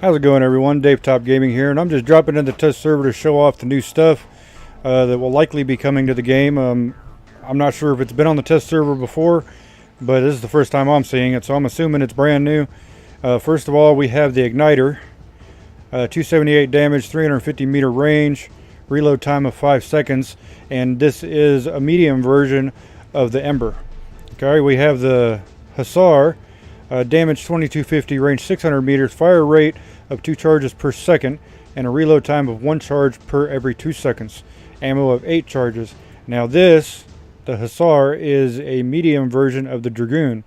How's it going, everyone? DavTopGaming here, and I'm just dropping in the test server to show off the new stuff that will likely be coming to the game. I'm not sure if it's been on the test server before, but this is the first time I'm seeing it, so I'm assuming it's brand new. First of all, we have the Igniter, 278 damage, 350 meter range, reload time of 5 seconds, and this is a medium version of the Ember. Okay, we have the Hussar, damage 2250, range 600 meters, fire rate of 2 charges per second, and a reload time of 1 charge per every 2 seconds. Ammo of 8 charges. Now this, the Hussar, is a medium version of the Dragoon.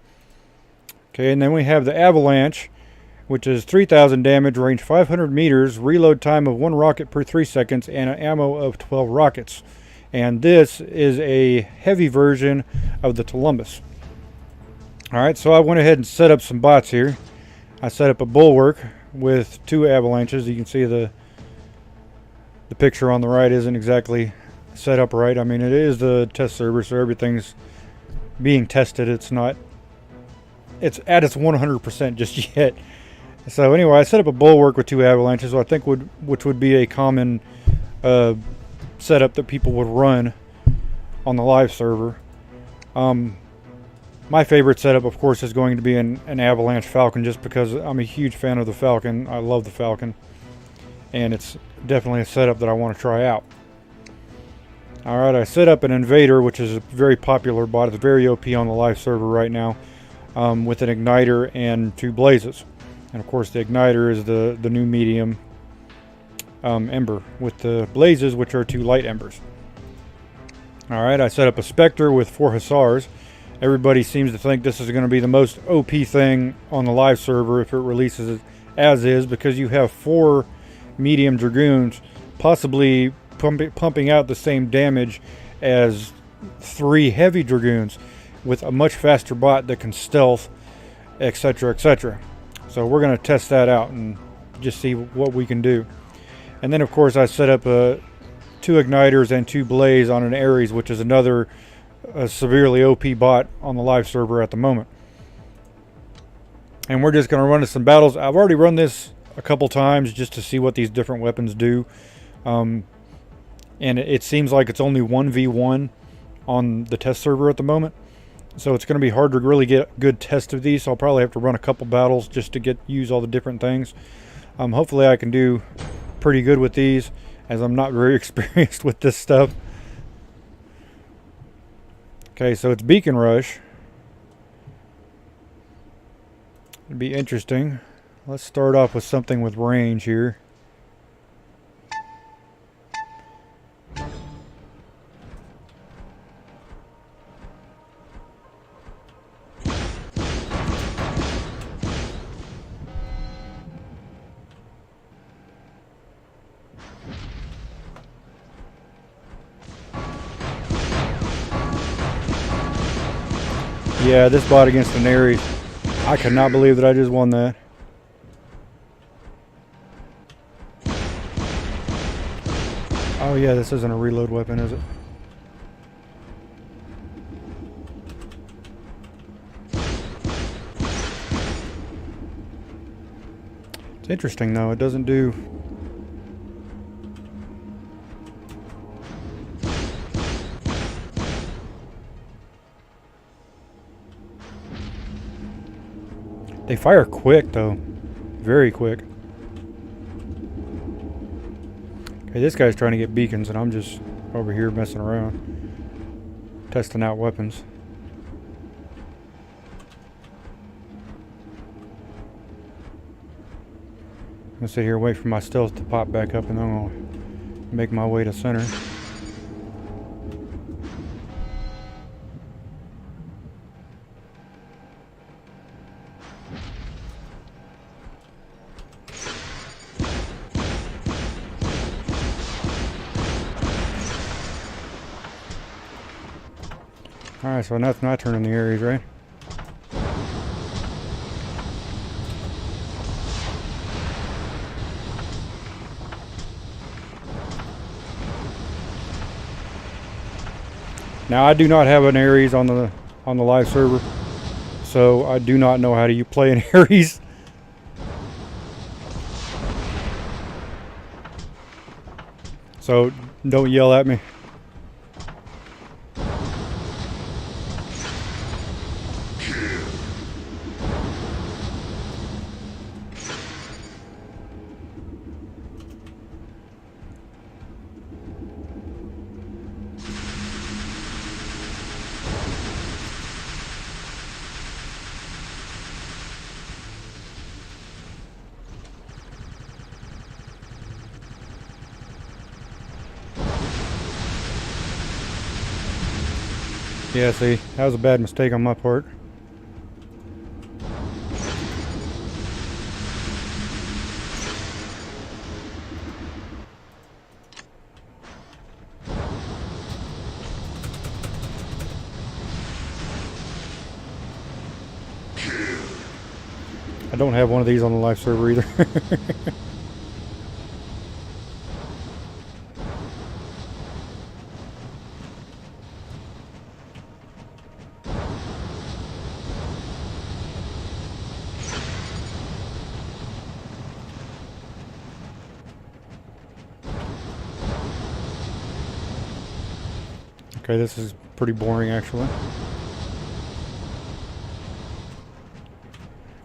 Okay, and then we have the Avalanche, which is 3000 damage, range 500 meters, reload time of 1 rocket per 3 seconds, and an ammo of 12 rockets. And this is a heavy version of the Tulumbus. Alright, so I went ahead and set up some bots here. I set up a bulwark with 2 avalanches. You can see the picture on the right isn't exactly set up right. I mean, it is the test server, so everything's being tested. It's at its 100% just yet. So anyway, I set up a bulwark with 2 avalanches, which I think would be a common setup that people would run on the live server. My favorite setup, of course, is going to be an Avalanche Falcon, just because I'm a huge fan of the Falcon. I love the Falcon, and it's definitely a setup that I want to try out. Alright, I set up an Invader, which is a very popular bot. It's very OP on the live server right now, with an Igniter and 2 Blazes. And of course, the Igniter is the new medium Ember, with the Blazes, which are 2 light Embers. Alright, I set up a Spectre with 4 Hussars. Everybody seems to think this is going to be the most OP thing on the live server if it releases as is, because you have 4 medium Dragoons possibly pumping out the same damage as 3 heavy Dragoons with a much faster bot that can stealth, etc., etc. So we're going to test that out and just see what we can do. And then, of course, I set up 2 Igniters and 2 Blaze on an Ares, which is another a severely OP bot on the live server at the moment. And we're just going to run into some battles. I've already run this a couple times just to see what these different weapons do. And it seems like it's only 1v1 on the test server at the moment. So it's going to be hard to really get a good test of these. So I'll probably have to run a couple battles just to use all the different things. Hopefully I can do pretty good with these, as I'm not very experienced with this stuff. Okay, so it's Beacon Rush. It'd be interesting. Let's start off with something with range here. Yeah, this bot against an Ares. I could not believe that I just won that. Oh yeah, this isn't a reload weapon, is it? It's interesting though, it doesn't do... They fire quick though, very quick. Okay, this guy's trying to get beacons and I'm just over here messing around, testing out weapons. I'm gonna sit here and wait for my stealth to pop back up, and then I'll make my way to center. Alright, so that's my turn in the Ares, right? Now I do not have an Ares on the live server, so I do not know how to play an Ares. So don't yell at me. Yeah, see, that was a bad mistake on my part. I don't have one of these on the live server either. Okay, this is pretty boring actually.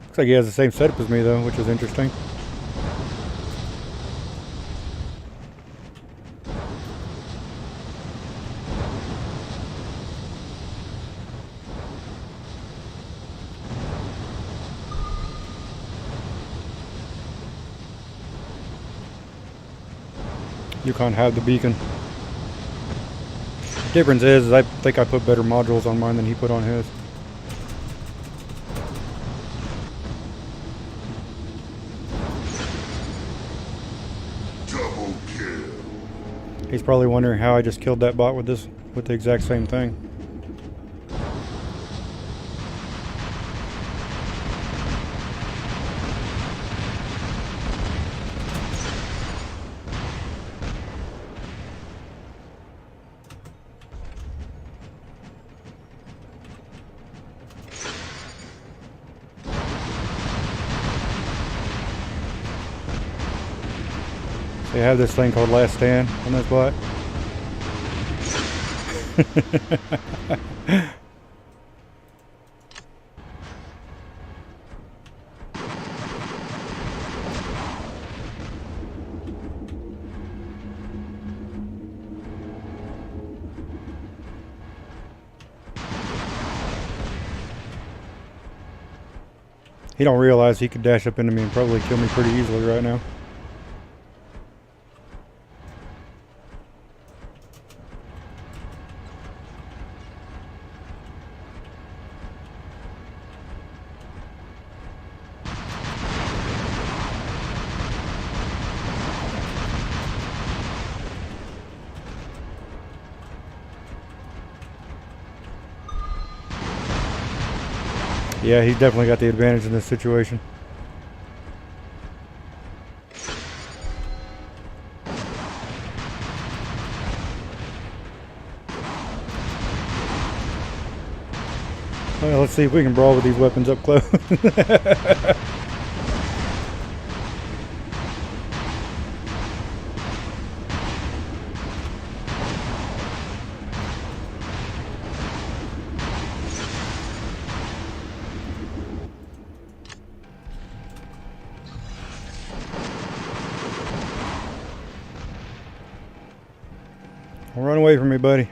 Looks like he has the same setup as me though, which is interesting. You can't have the beacon. Difference is I think I put better modules on mine than he put on his. Double kill. He's probably wondering how I just killed that bot with the exact same thing. They have this thing called Last Stand on this bot. He don't realize he could dash up into me and probably kill me pretty easily right now. Yeah, he's definitely got the advantage in this situation. Well, let's see if we can brawl with these weapons up close. Run away from me, buddy.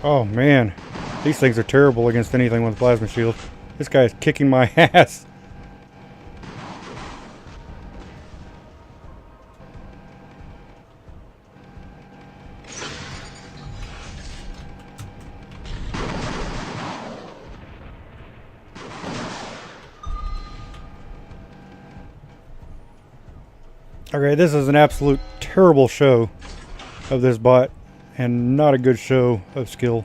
Oh man, these things are terrible against anything with a plasma shield. This guy is kicking my ass. Okay, this is an absolute terrible show of this bot, and not a good show of skill.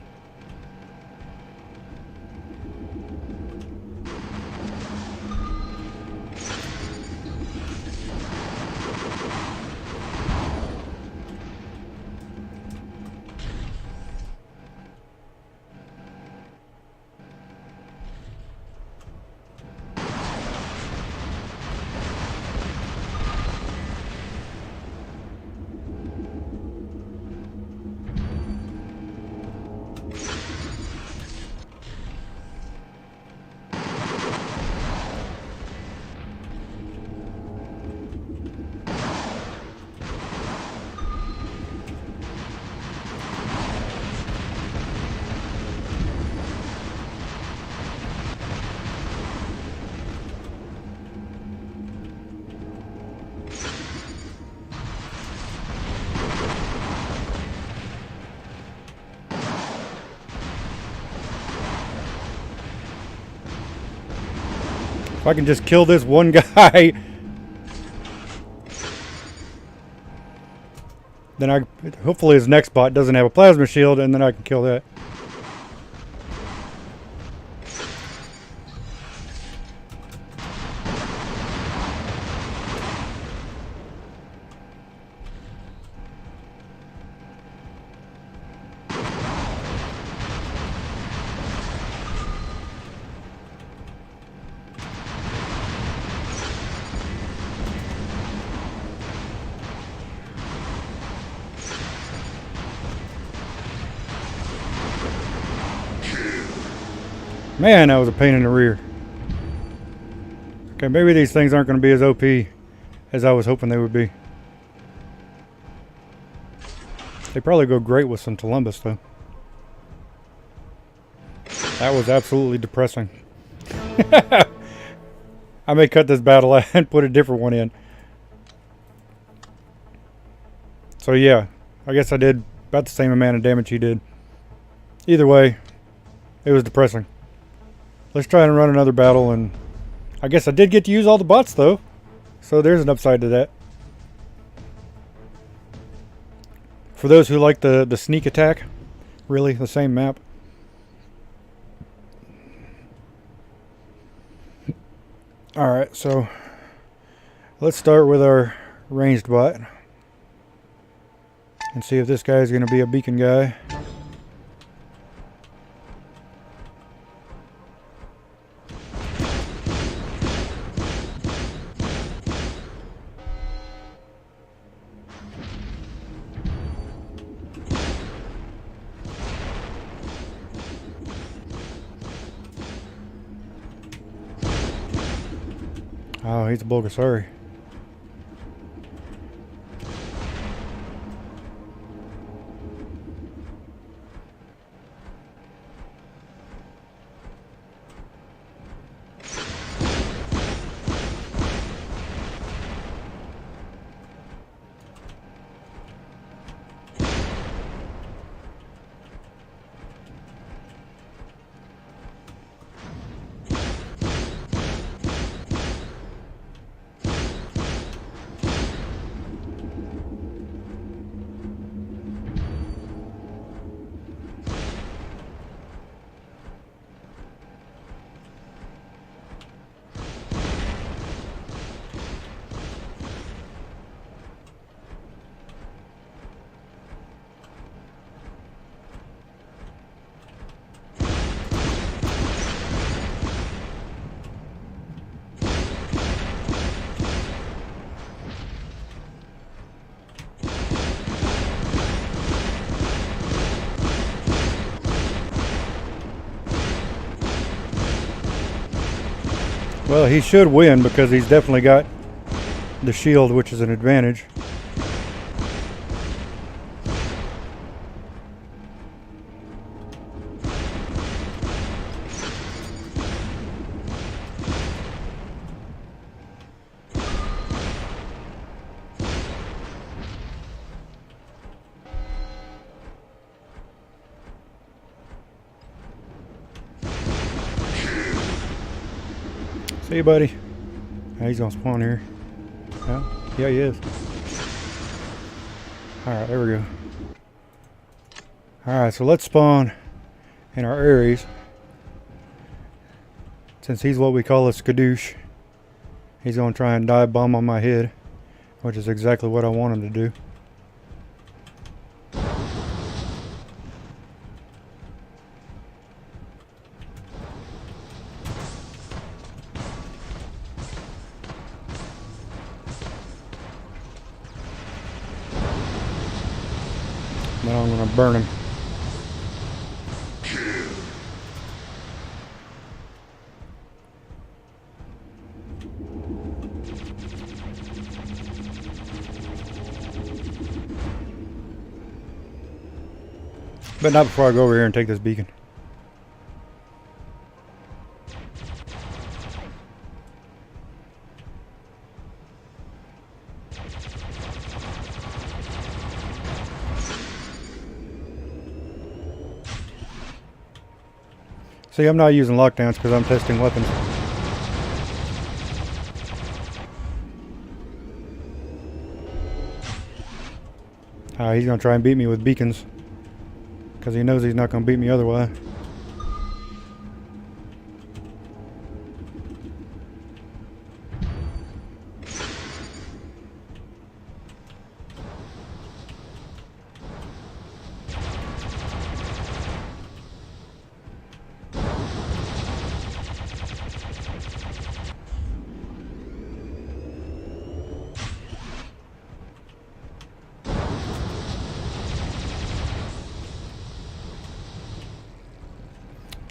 If I can just kill this one guy, then hopefully his next bot doesn't have a plasma shield, and then I can kill that. Man, that was a pain in the rear. Okay, maybe these things aren't going to be as OP as I was hoping they would be. They probably go great with some Tulumbus, though. That was absolutely depressing. I may cut this battle out and put a different one in. So yeah, I guess I did about the same amount of damage he did. Either way, it was depressing. Let's try and run another battle, and I guess I did get to use all the bots though. So there's an upside to that. For those who like the sneak attack, really the same map. Alright, so let's start with our ranged bot and see if this guy is going to be a beacon guy. Oh, he's a Bulgasari. Well, he should win because he's definitely got the shield, which is an advantage. See you, buddy. He's gonna spawn here. Yeah, he is. Alright, there we go. Alright, so let's spawn in our Ares. Since he's what we call a skadoosh, he's going to try and dive bomb on my head, which is exactly what I want him to do. Then I'm going to burn him. But not before I go over here and take this beacon. See, I'm not using lockdowns because I'm testing weapons. He's going to try and beat me with beacons because he knows he's not going to beat me otherwise.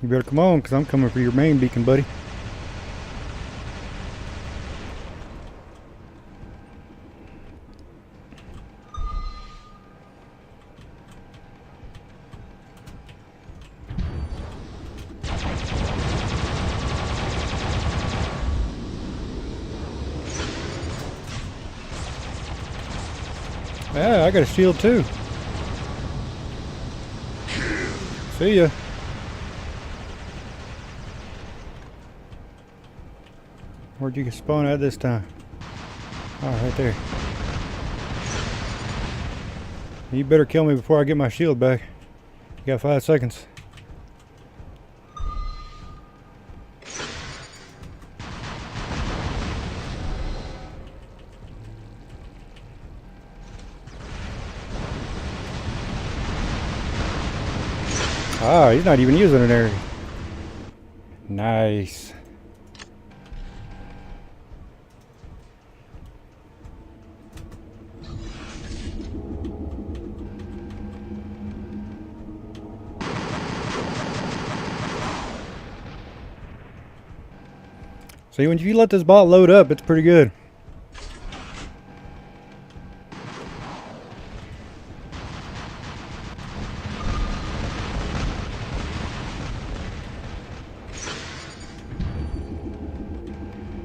You better come on, because I'm coming for your main beacon, buddy. Yeah, I got a shield too. See ya. Where'd you spawn at this time? Oh, right there. You better kill me before I get my shield back. You got 5 seconds. Ah, he's not even using an area. Nice. See, when you let this bot load up, it's pretty good.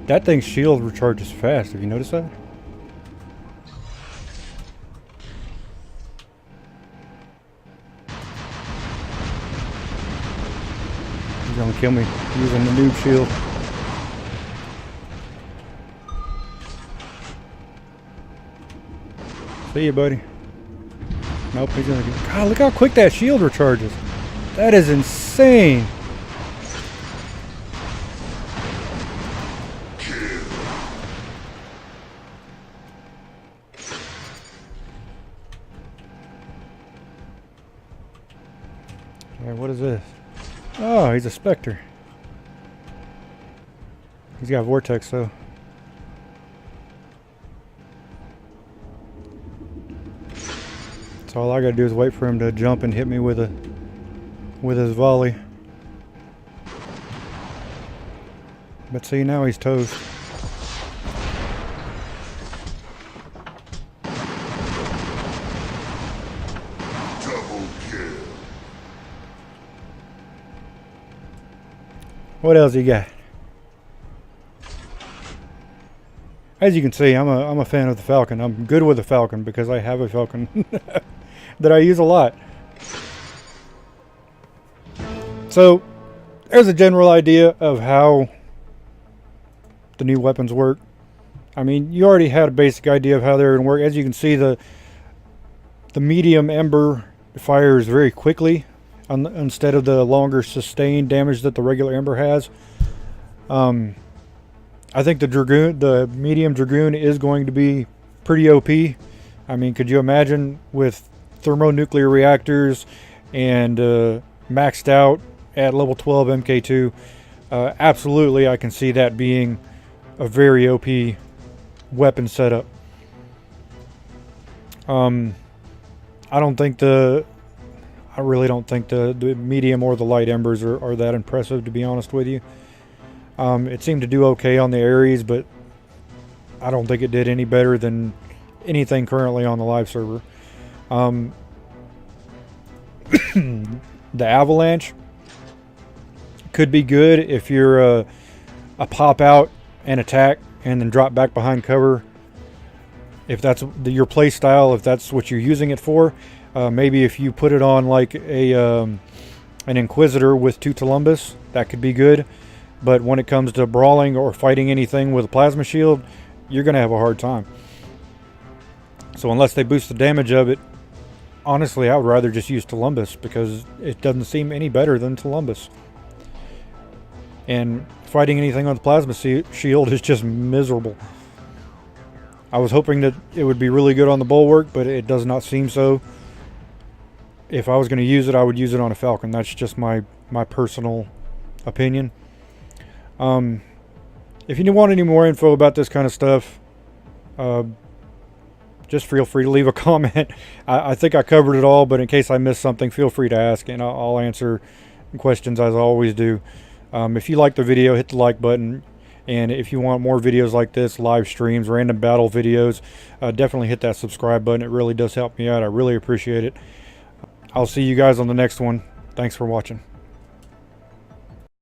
That thing's shield recharges fast. Have you noticed that? He's gonna kill me using the noob shield. See you, buddy. Nope, he's gonna get... God, look how quick that shield recharges. That is insane. Yeah, what is this? Oh, he's a Spectre. He's got Vortex, though. So all I gotta do is wait for him to jump and hit me with his volley. But see, now he's toast. Double kill. What else you got? As you can see, I'm a fan of the Falcon. I'm good with the Falcon because I have a Falcon that I use a lot. So, there's a general idea of how the new weapons work. I mean, you already had a basic idea of how they're going to work. As you can see, the medium Ember fires very quickly instead of the longer sustained damage that the regular Ember has. I think the medium Dragoon is going to be pretty OP. I mean, could you imagine with thermonuclear reactors and maxed out at level 12 MK2? Absolutely, I can see that being a very OP weapon setup. I really don't think the medium or the light Embers are that impressive, to be honest with you. It seemed to do okay on the Ares, but I don't think it did any better than anything currently on the live server. The Avalanche could be good if you're a pop out and attack and then drop back behind cover. If that's your play style, if that's what you're using it for, maybe if you put it on like an Inquisitor with 2 Tulumbus, that could be good. But when it comes to brawling or fighting anything with a plasma shield, you're going to have a hard time. So unless they boost the damage of it, honestly, I would rather just use Tulumbus because it doesn't seem any better than Tulumbus. And fighting anything on the plasma shield is just miserable. I was hoping that it would be really good on the Bulwark, but it does not seem so. If I was going to use it, I would use it on a Falcon. That's just my personal opinion. If you want any more info about this kind of stuff, just feel free to leave a comment. I think I covered it all, but in case I missed something, feel free to ask, and I'll answer questions as I always do. If you like the video, hit the like button. And if you want more videos like this, live streams, random battle videos, definitely hit that subscribe button. It really does help me out. I really appreciate it. I'll see you guys on the next one. Thanks for watching.